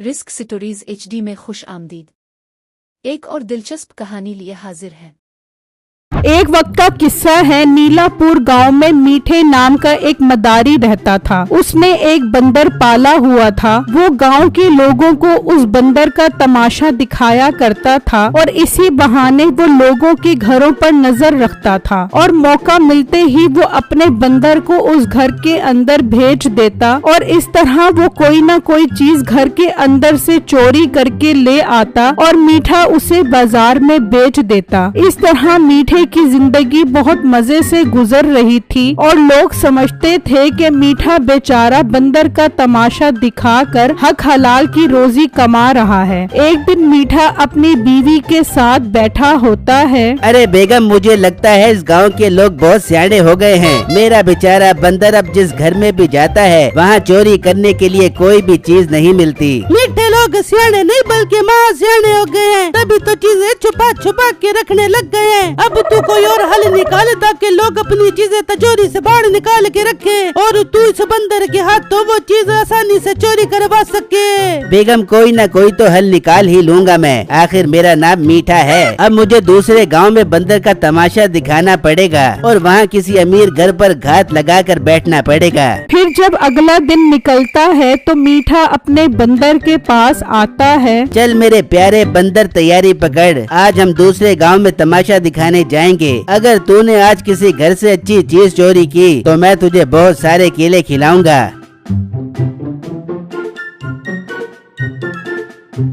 Risk stories HD में खुश आमदीद। एक और दिलचस्प कहानी लिए हाजिर है। एक वक्त का किस्सा है। नीलापुर गांव में मीठे नाम का एक मदारी रहता था। उसने एक बंदर पाला हुआ था। वो गांव के लोगों को उस बंदर का तमाशा दिखाया करता था और इसी बहाने वो लोगों के घरों पर नजर रखता था और मौका मिलते ही वो अपने बंदर को उस घर के अंदर भेज देता और इस तरह वो कोई ना कोई चीज घर के अंदर से चोरी करके ले आता और मीठा उसे बाजार में बेच देता। इस तरह मीठे की जिंदगी बहुत मजे से गुजर रही थी और लोग समझते थे कि मीठा बेचारा बंदर का तमाशा दिखाकर हक हलाल की रोजी कमा रहा है। एक दिन मीठा अपनी बीवी के साथ बैठा होता है। अरे बेगम, मुझे लगता है इस गांव के लोग बहुत सियाने हो गए हैं। मेरा बेचारा बंदर अब जिस घर में भी जाता है वहाँ चोरी करने के लिए कोई भी चीज नहीं मिलती। मीठे लोग सियाने नहीं बल्कि महा सियाने हो गए हैं, तभी तो चीजें छुपा छुपा के रखने लग गए हैं। अब तू कोई और हल निकाले ताकि लोग अपनी चीजें तिजोरी से बाहर निकाल के रखे और तू इस बंदर के हाथ तो वो चीज आसानी से चोरी करवा सके। बेगम, कोई ना कोई तो हल निकाल ही लूंगा मैं। आखिर मेरा नाम मीठा है। अब मुझे दूसरे गांव में बंदर का तमाशा दिखाना पड़ेगा और वहाँ किसी अमीर घर पर घात लगाकर बैठना पड़ेगा। फिर जब अगला दिन निकलता है तो मीठा अपने बंदर के पास आता है। चल मेरे प्यारे बंदर, तैयारी पकड़। आज हम दूसरे गांव में तमाशा दिखाने जाएंगे। अगर तूने आज किसी घर से अच्छी चीज चोरी की तो मैं तुझे बहुत सारे केले खिलाऊंगा।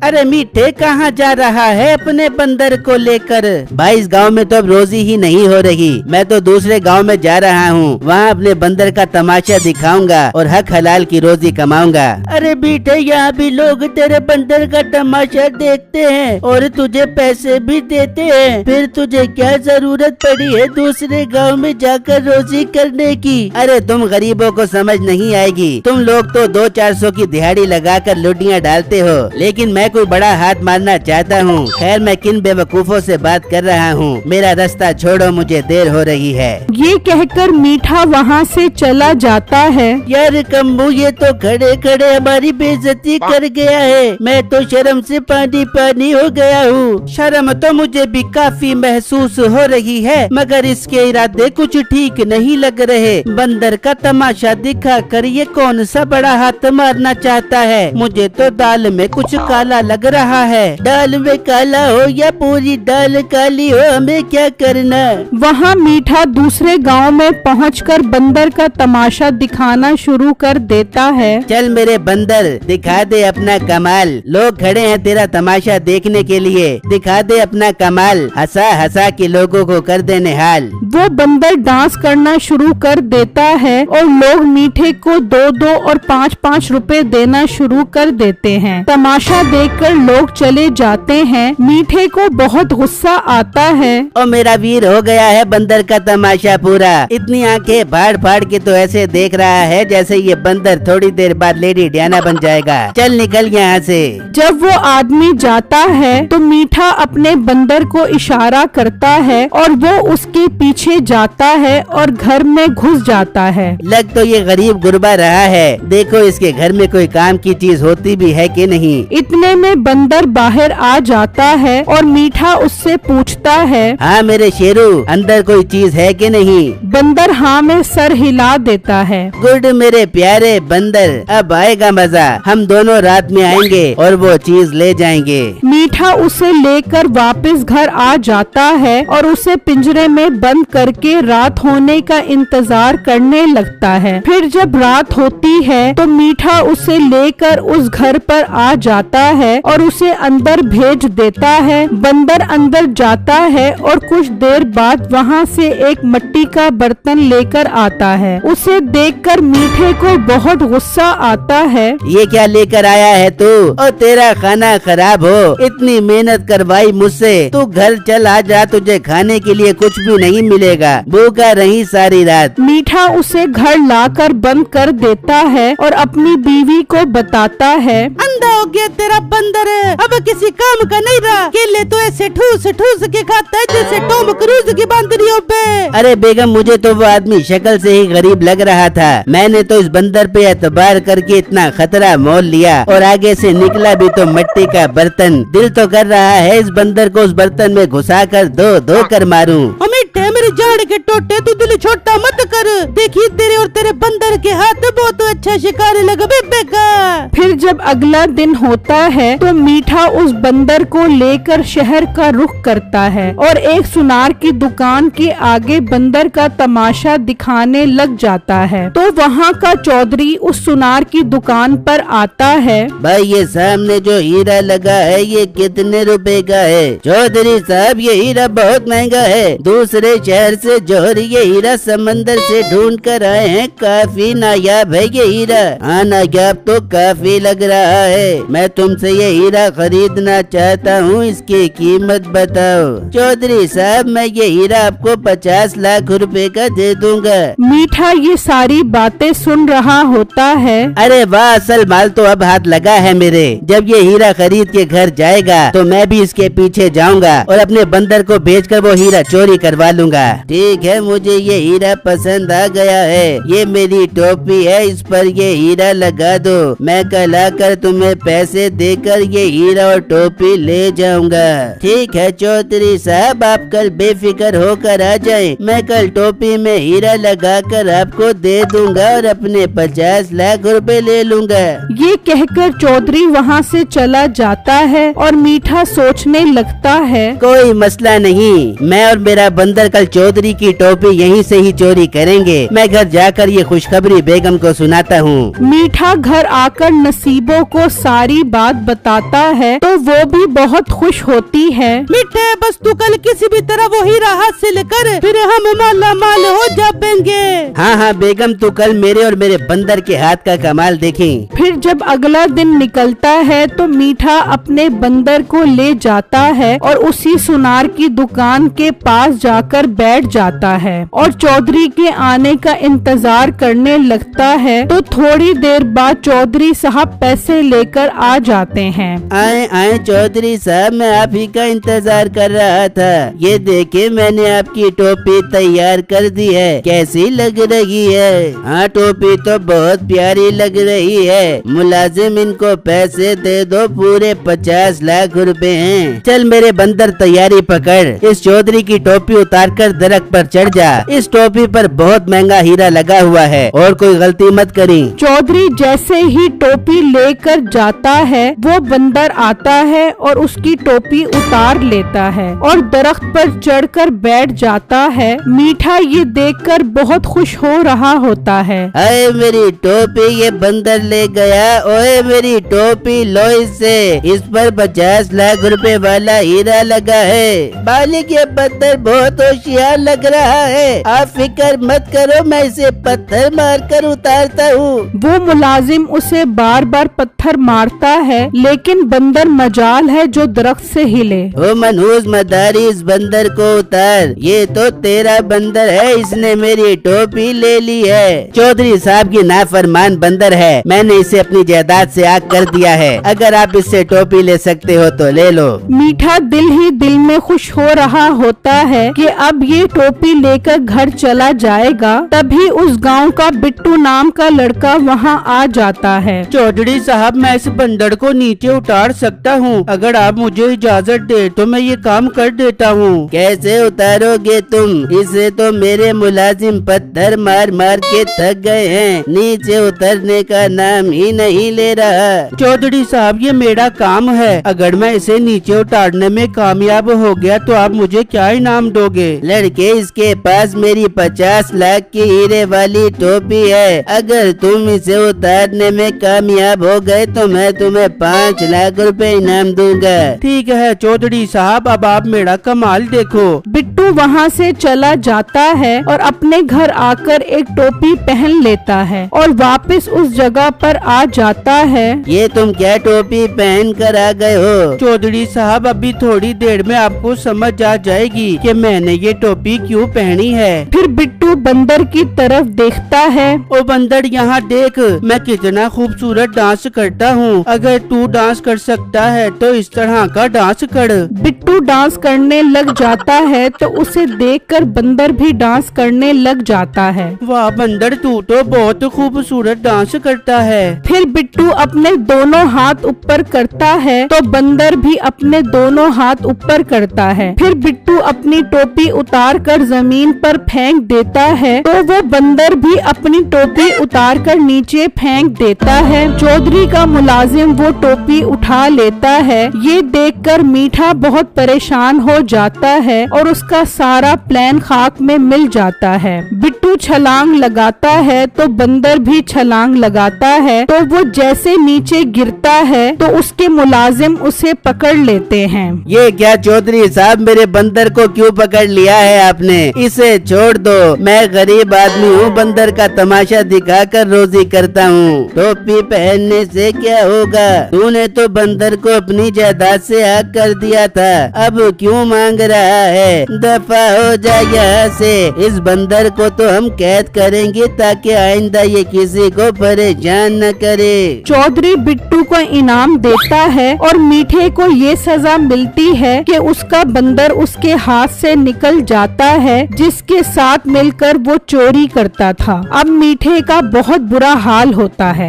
अरे मीठे, कहाँ जा रहा है अपने बंदर को लेकर? भाई, इस गांव में तो अब रोजी ही नहीं हो रही। मैं तो दूसरे गांव में जा रहा हूँ। वहाँ अपने बंदर का तमाशा दिखाऊंगा और हक हलाल की रोजी कमाऊंगा। अरे मीठे, यहाँ भी लोग तेरे बंदर का तमाशा देखते हैं और तुझे पैसे भी देते हैं। फिर तुझे क्या जरूरत पड़ी है दूसरे गाँव में जाकर रोजी करने की? अरे तुम गरीबों को समझ नहीं आएगी। तुम लोग तो 200-400 की दिहाड़ी लगाकर लुटियाँ डालते हो, लेकिन मैं कोई बड़ा हाथ मारना चाहता हूँ। खैर, मैं किन बेवकूफों से बात कर रहा हूँ। मेरा रास्ता छोड़ो, मुझे देर हो रही है। ये कहकर मीठा वहाँ से चला जाता है। यार कम्बू, ये तो खड़े खड़े हमारी बेइज्जती कर गया है। मैं तो शर्म से पानी पानी हो गया हूँ। शर्म तो मुझे भी काफी महसूस हो रही है, मगर इसके इरादे कुछ ठीक नहीं लग रहे। बंदर का तमाशा दिखा कर ये कौन सा बड़ा हाथ मारना चाहता है? मुझे तो दाल में कुछ काला लग रहा है। दाल में काला हो या पूरी दाल काली हो, हमें क्या करना? वहाँ मीठा दूसरे गांव में पहुंचकर बंदर का तमाशा दिखाना शुरू कर देता है। चल मेरे बंदर, दिखा दे अपना कमाल। लोग खड़े हैं तेरा तमाशा देखने के लिए। दिखा दे अपना कमाल। हंसा हंसा के लोगों को कर दे निहाल। वो बंदर डांस करना शुरू कर देता है और लोग मीठे को 2-2 और 5-5 रुपए देना शुरू कर देते हैं। तमाशा देखकर लोग चले जाते हैं। मीठे को बहुत गुस्सा आता है। ओ मेरा वीर, हो गया है बंदर का तमाशा पूरा। इतनी आंखें फाड़ फाड़ के तो ऐसे देख रहा है जैसे ये बंदर थोड़ी देर बाद लेडी डियाना बन जाएगा। चल निकल यहाँ से। जब वो आदमी जाता है तो मीठा अपने बंदर को इशारा करता है और वो उसके पीछे जाता है और घर में घुस जाता है। लग तो ये गरीब गुरबा रहा है। देखो इसके घर में कोई काम की चीज होती भी है कि नहीं। इतने में बंदर बाहर आ जाता है और मीठा उससे पूछता है, हाँ मेरे शेरू, अंदर कोई चीज है कि नहीं? बंदर हाँ में सर हिला देता है। गुड मेरे प्यारे बंदर, अब आएगा मजा। हम दोनों रात में आएंगे और वो चीज ले जाएंगे। मीठा उसे लेकर वापस घर आ जाता है और उसे पिंजरे में बंद करके रात होने का इंतजार करने लगता है। फिर जब रात होती है तो मीठा उसे लेकर उस घर पर आ जाता है और उसे अंदर भेज देता है। बंदर अंदर जाता है और कुछ देर बाद वहाँ से एक मिट्टी का बर्तन लेकर आता है। उसे देखकर मीठे को बहुत गुस्सा आता है। ये क्या लेकर आया है तू? और तेरा खाना खराब हो। इतनी मेहनत करवाई मुझसे। तू घर चल, आ जा, तुझे खाने के लिए कुछ भी नहीं मिलेगा। भूखा रही सारी रात। मीठा उसे घर लाकर बंद कर देता है और अपनी बीवी को बताता है, अंधा हो गया तेरा गया बंदर, अब किसी काम का नहीं रहा। केले तो ऐसे ठूस ठूस के खाता है जैसे टॉम क्रूज की बंदरियों पे। अरे बेगम, मुझे तो वो आदमी शक्ल से ही गरीब लग रहा था। मैंने तो इस बंदर पे एतबार करके इतना खतरा मोल लिया और आगे से निकला भी तो मिट्टी का बर्तन। दिल तो कर रहा है इस बंदर को उस बर्तन में घुसा कर दो कर मारूं। मिठे मेरे जाड़ के टोटे, तू दिल छोटा मत कर। देखी तेरे और तेरे बंदर के हाथ बहुत अच्छा शिकार लगा बेबे का। फिर जब अगला दिन होता है तो मीठा उस बंदर को लेकर शहर का रुख करता है और एक सुनार की दुकान के आगे बंदर का तमाशा दिखाने लग जाता है। तो वहाँ का चौधरी उस सुनार की दुकान पर आता है। भाई, ये सामने जो हीरा लगा है ये कितने रुपए का है? चौधरी साहब, ये हीरा बहुत महंगा है। दूसरे शहर से जौहरी ये हीरा समंदर से ढूंढ कर आए हैं। काफी नायाब है ये हीरा। हाँ, नायाब तो काफी लग रहा है। मैं तुमसे ये हीरा खरीदना चाहता हूँ, इसकी कीमत बताओ। चौधरी साहब, मैं ये हीरा आपको 50 लाख रुपए का दे दूंगा। मीठा ये सारी बातें सुन रहा होता है। अरे वाह, असल माल तो अब हाथ लगा है मेरे। जब ये हीरा खरीद के घर जाएगा तो मैं भी इसके पीछे जाऊंगा और अपने बंदर को बेचकर वो हीरा चोरी करवा लूंगा। ठीक है, मुझे ये हीरा पसंद आ गया है। ये मेरी टोपी है, इस पर ये हीरा लगा दो। मैं कल आकर तुम्हें पैसे देकर ये हीरा और टोपी ले जाऊंगा। ठीक है चौधरी साहब, आप कल बेफिक्र होकर आ जाएं। मैं कल टोपी में हीरा लगाकर आपको दे दूंगा और अपने 50 लाख रुपए ले लूंगा। ये कहकर चौधरी वहाँ से चला जाता है और मीठा सोचने लगता है, कोई मसला नहीं, मैं और मेरा बंदर कल चौधरी की टोपी यहीं से ही चोरी करेंगे। मैं घर जाकर ये खुशखबरी बेगम को सुनाता हूँ। मीठा घर आकर नसीबों को सारी बात बताता है तो वो भी बहुत खुश होती है। मिठे, बस तू कल किसी भी तरह वो हीरा हासिल कर, फिर हम माला माल हो जाएंगे। हाँ बेगम, तू कल मेरे और मेरे बंदर के हाथ का कमाल देखें। फिर जब अगला दिन निकलता है तो मीठा अपने बंदर को ले जाता है और उसी सुनार की दुकान के पास जाकर बैठ जाता है और चौधरी के आने का इंतजार करने लगता है। तो थोड़ी देर बाद चौधरी साहब पैसे लेकर आ जाते हैं। आए चौधरी साहब, मैं आप ही का इंतजार कर रहा था। ये देखे, मैंने आपकी टोपी तैयार कर दी है। कैसी लग रही है? हाँ, टोपी तो बहुत प्यारी लग रही है। मुलाजिम, इनको पैसे दे दो, पूरे 50 लाख रुपए हैं। चल मेरे बंदर, तैयारी पकड़। इस चौधरी की टोपी उतार कर दरख्त पर चढ़ जा। इस टोपी पर बहुत महंगा हीरा लगा हुआ है और कोई गलती मत करी। चौधरी जैसे ही टोपी लेकर जाता है वो बंदर आता है और उसकी टोपी उतार लेता है और दरख्त पर चढ़कर बैठ जाता है। मीठा ये देखकर बहुत खुश हो रहा होता है। अरे मेरी टोपी ये बंदर ले गया। ओए मेरी टोपी लो, इससे इस पर 50 लाख रुपए वाला हीरा लगा है। मालिक, ये बंदर बहुत होशियार लग रहा है। आप फिक्र मत करो, मैं इसे पत्थर मारकर उतारता हूँ। वो मुलाजिम उसे बार बार पत्थर मारता है लेकिन बंदर मजाल है जो दरख्त से हिले। ओ मनहूस मदारी, इस बंदर को उतार। ये तो तेरा बंदर है, इसने मेरी टोपी ले ली है। चौधरी साहब की नाफरमान बंदर है, मैंने इसे अपनी जायदाद से आग कर दिया है। अगर आप इससे टोपी ले सकते हो तो ले लो। मीठा दिल ही दिल में खुश हो रहा होता है कि अब ये टोपी लेकर घर चला जाएगा। तभी उस गांव का बिट्टू नाम का लड़का वहां आ जाता है। चौधरी साहब, मैं इस बंदर को नीचे उतार सकता हूँ। अगर आप मुझे इजाजत दे तो मैं ये काम कर देता हूँ। कैसे उतारोगे तुम? इसे तो मेरे मुलाजिम पत्थर मार मार के थक गए हैं। नीचे उतरने का नाम ही नहीं ले रहा। चौधरी साहब, ये मेरा काम है। अगर मैं इसे नीचे उतारने में कामयाब हो गया तो आप मुझे क्या इनाम दोगे? लड़के, इसके पास मेरी 50 लाख की हीरे वाली टोपी है। अगर तुम इसे उतारने में कामयाब हो गए तो मैं तुम्हें 5 लाख रुपए इनाम दूंगा। ठीक है चौधरी साहब, अब आप मेरा कमाल देखो। बिट्टू वहाँ से चला जाता है और अपने घर आकर एक टोपी पहन लेता है और वापस उस जगह पर आ जाता है। ये तुम क्या टोपी पहन कर आ गए हो? चौधरी साहब, अभी थोड़ी देर में आपको समझ आ जाएगी कि मैंने ये टोपी क्यों पहनी है। फिर बिट्टू बिट्टू बंदर की तरफ देखता है। ओ बंदर यहाँ देख, मैं कितना खूबसूरत डांस करता हूँ। अगर तू डांस कर सकता है तो इस तरह का डांस कर। बिट्टू डांस करने लग जाता है तो उसे देखकर बंदर भी डांस करने लग जाता है। वाह बंदर, तू तो बहुत खूबसूरत डांस करता है। फिर बिट्टू अपने दोनों हाथ ऊपर करता है तो बंदर भी अपने दोनों हाथ ऊपर करता है। फिर बिट्टू अपनी टोपी उतार कर जमीन पर फेंक देता है तो वो बंदर भी अपनी टोपी उतार कर नीचे फेंक देता है। चौधरी का मुलाजिम वो टोपी उठा लेता है। ये देखकर मीठा बहुत परेशान हो जाता है और उसका सारा प्लान खाक में मिल जाता है। बिट्टू छलांग लगाता है तो बंदर भी छलांग लगाता है तो वो जैसे नीचे गिरता है तो उसके मुलाजिम उसे पकड़ लेते हैं। ये क्या चौधरी साहब, मेरे बंदर को क्यों पकड़ लिया है आपने? इसे छोड़ दो, मैं गरीब आदमी हूँ, बंदर का तमाशा दिखा कर रोजी करता हूँ। टोपी पहनने से क्या होगा? तूने तो बंदर को अपनी जायदाद से हक कर दिया था, अब क्यों मांग रहा है? दफा हो जा यहाँ से। इस बंदर को तो हम कैद करेंगे ताकि आइंदा ये किसी को परेशान न करे। चौधरी बिट्टू को इनाम देता है और मीठे को ये सजा मिलती है कि उसका बंदर उसके हाथ से निकल जाता है जिसके साथ मिलकर वो चोरी करता था। अब मीठे का बहुत बुरा हाल होता है।